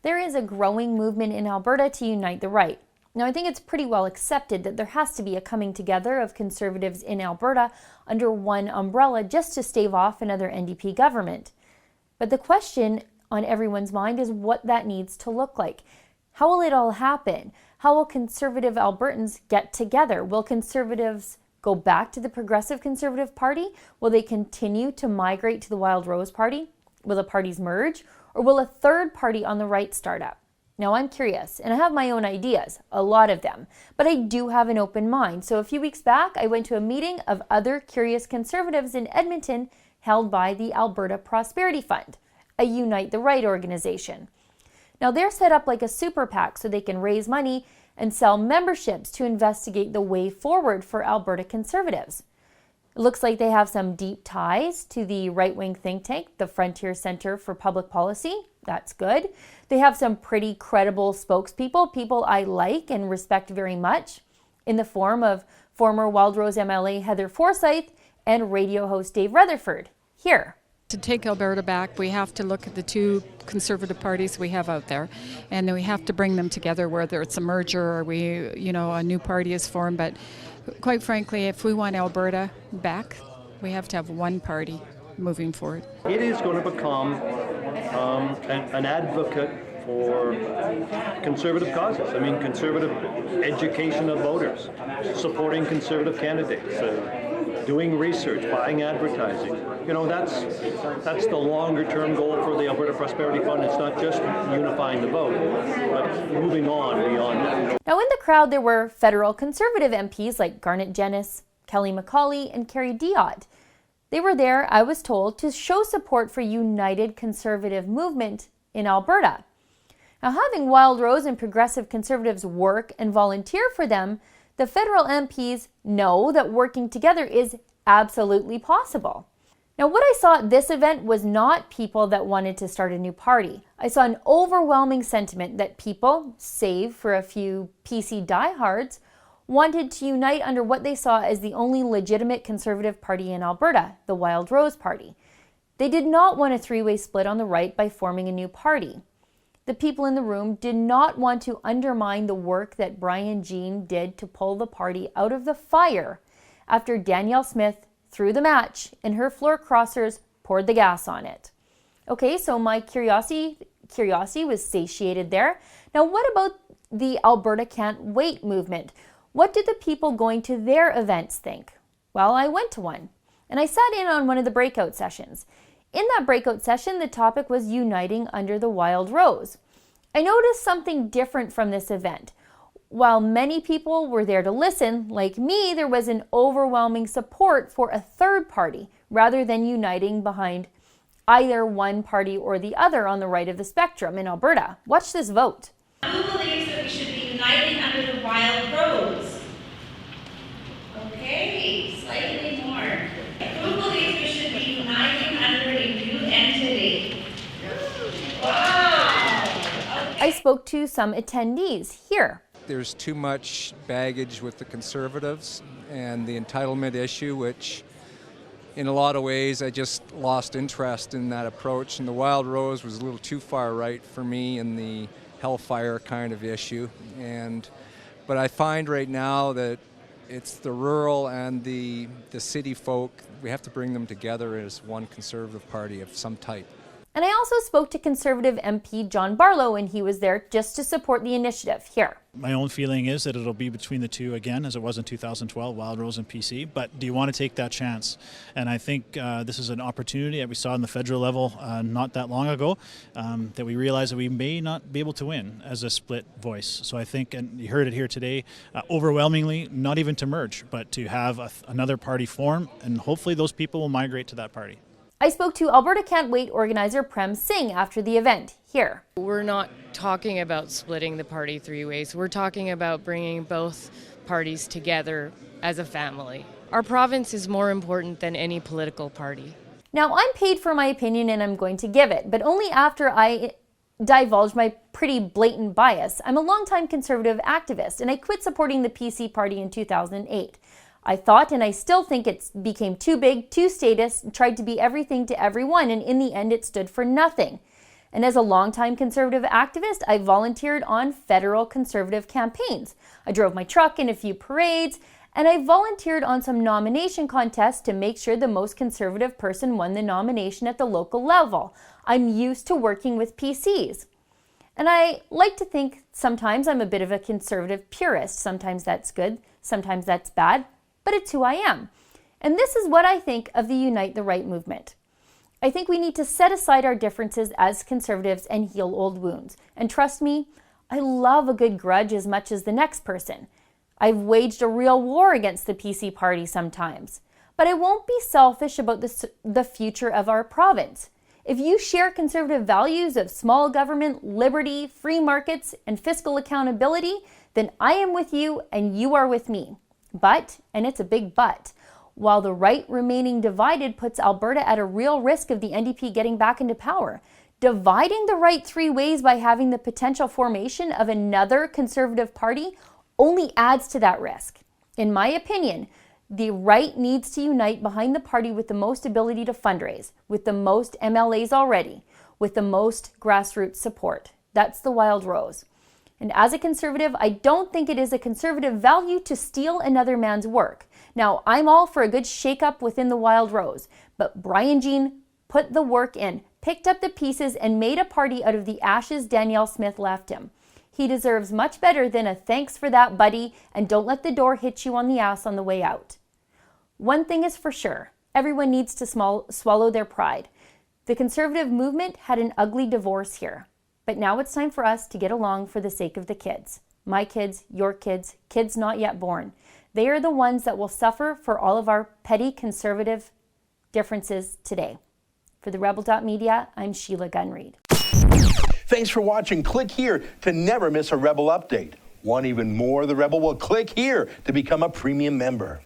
There is a growing movement in Alberta to unite the right. Now, I think it's pretty well accepted that there has to be a coming together of Conservatives in Alberta under one umbrella just to stave off another NDP government. But the question on everyone's mind is what that needs to look like. How will it all happen? How will Conservative Albertans get together? Will Conservatives go back to the Progressive Conservative Party? Will they continue to migrate to the Wild Rose Party? Will the parties merge? Or will a third party on the right start up? Now, I'm curious, and I have my own ideas, a lot of them, but I do have an open mind. So a few weeks back, I went to a meeting of other curious Conservatives in Edmonton held by the Alberta Prosperity Fund, a Unite the Right organization. Now, they're set up like a super PAC so they can raise money and sell memberships to investigate the way forward for Alberta Conservatives. It looks like they have some deep ties to the right-wing think tank, the Frontier Centre for Public Policy. That's good. They have some pretty credible spokespeople, people I like and respect very much, in the form of former Wildrose MLA Heather Forsyth and radio host Dave Rutherford. Here. To take Alberta back, we have to look at the two Conservative parties we have out there, and we have to bring them together, whether it's a merger or a new party is formed. But quite frankly, if we want Alberta back, we have to have one party moving forward. It is going to become an advocate for conservative causes. I mean, conservative education of voters, supporting conservative candidates, doing research, buying advertising. That's the longer-term goal for the Alberta Prosperity Fund. It's not just unifying the vote, but moving on beyond it. Now, in the crowd, there were federal Conservative MPs like Garnet Jennis, Kelly McCauley, and Kerry Diod. They were there, I was told, to show support for united Conservative movement in Alberta. Now, having Wild Rose and Progressive Conservatives work and volunteer for them, the federal MPs know that working together is absolutely possible. Now, what I saw at this event was not people that wanted to start a new party. I saw an overwhelming sentiment that people, save for a few PC diehards, wanted to unite under what they saw as the only legitimate Conservative party in Alberta, the Wild Rose Party. They did not want a three-way split on the right by forming a new party. The people in the room did not want to undermine the work that Brian Jean did to pull the party out of the fire after Danielle Smith threw the match and her floor crossers poured the gas on it. Okay, so my curiosity was satiated there. Now, what about the Alberta Can't Wait movement? What did the people going to their events think? Well, I went to one, and I sat in on one of the breakout sessions. In that breakout session, the topic was uniting under the Wild Rose. I noticed something different from this event. While many people were there to listen, like me, there was an overwhelming support for a third party rather than uniting behind either one party or the other on the right of the spectrum in Alberta. Watch this vote. Who believes that we should be uniting under the Wild Rose? Okay, slightly more. Who believes we should be uniting under a new entity? Wow! Okay. I spoke to some attendees here. There's too much baggage with the Conservatives and the entitlement issue, which in a lot of ways I just lost interest in that approach, and the Wild Rose was a little too far right for me in the hellfire kind of issue. But I find right now that it's the rural and the city folk, we have to bring them together as one Conservative party of some type. And I also spoke to Conservative MP John Barlow, and he was there just to support the initiative. Here. My own feeling is that it'll be between the two again, as it was in 2012, Wild Rose and PC. But do you want to take that chance? And I think this is an opportunity that we saw on the federal level not that long ago, that we realize that we may not be able to win as a split voice. So I think, and you heard it here today, overwhelmingly, not even to merge, but to have another party form, and hopefully those people will migrate to that party. I spoke to Alberta Can't Wait organizer Prem Singh after the event. Here. We're not talking about splitting the party three ways. We're talking about bringing both parties together as a family. Our province is more important than any political party. Now, I'm paid for my opinion and I'm going to give it, but only after I divulge my pretty blatant bias. I'm a longtime Conservative activist, and I quit supporting the PC party in 2008. I thought, and I still think, it became too big, too statist, and tried to be everything to everyone, and in the end it stood for nothing. And as a longtime Conservative activist, I volunteered on federal Conservative campaigns. I drove my truck in a few parades, and I volunteered on some nomination contests to make sure the most Conservative person won the nomination at the local level. I'm used to working with PCs. And I like to think sometimes I'm a bit of a Conservative purist. Sometimes that's good, sometimes that's bad, but it's who I am. And this is what I think of the Unite the Right movement. I think we need to set aside our differences as Conservatives and heal old wounds. And trust me, I love a good grudge as much as the next person. I've waged a real war against the PC party sometimes. But I won't be selfish about the future of our province. If you share Conservative values of small government, liberty, free markets, and fiscal accountability, then I am with you and you are with me. But, and it's a big but, while the right remaining divided puts Alberta at a real risk of the NDP getting back into power, dividing the right three ways by having the potential formation of another Conservative party only adds to that risk. In my opinion, the right needs to unite behind the party with the most ability to fundraise, with the most MLAs already, with the most grassroots support. That's the Wild Rose. And as a Conservative, I don't think it is a Conservative value to steal another man's work. Now, I'm all for a good shake-up within the Wild Rose, but Brian Jean put the work in, picked up the pieces, and made a party out of the ashes Danielle Smith left him. He deserves much better than a thanks for that, buddy, and don't let the door hit you on the ass on the way out. One thing is for sure, everyone needs to swallow their pride. The Conservative movement had an ugly divorce here, but now it's time for us to get along for the sake of the kids. My kids, your kids, kids not yet born. They are the ones that will suffer for all of our petty Conservative differences today. For the Rebel.media, I'm Sheila Gunn Reid. Thanks for watching. Click here to never miss a Rebel update. Want even more of the Rebel? Well, click here to become a premium member.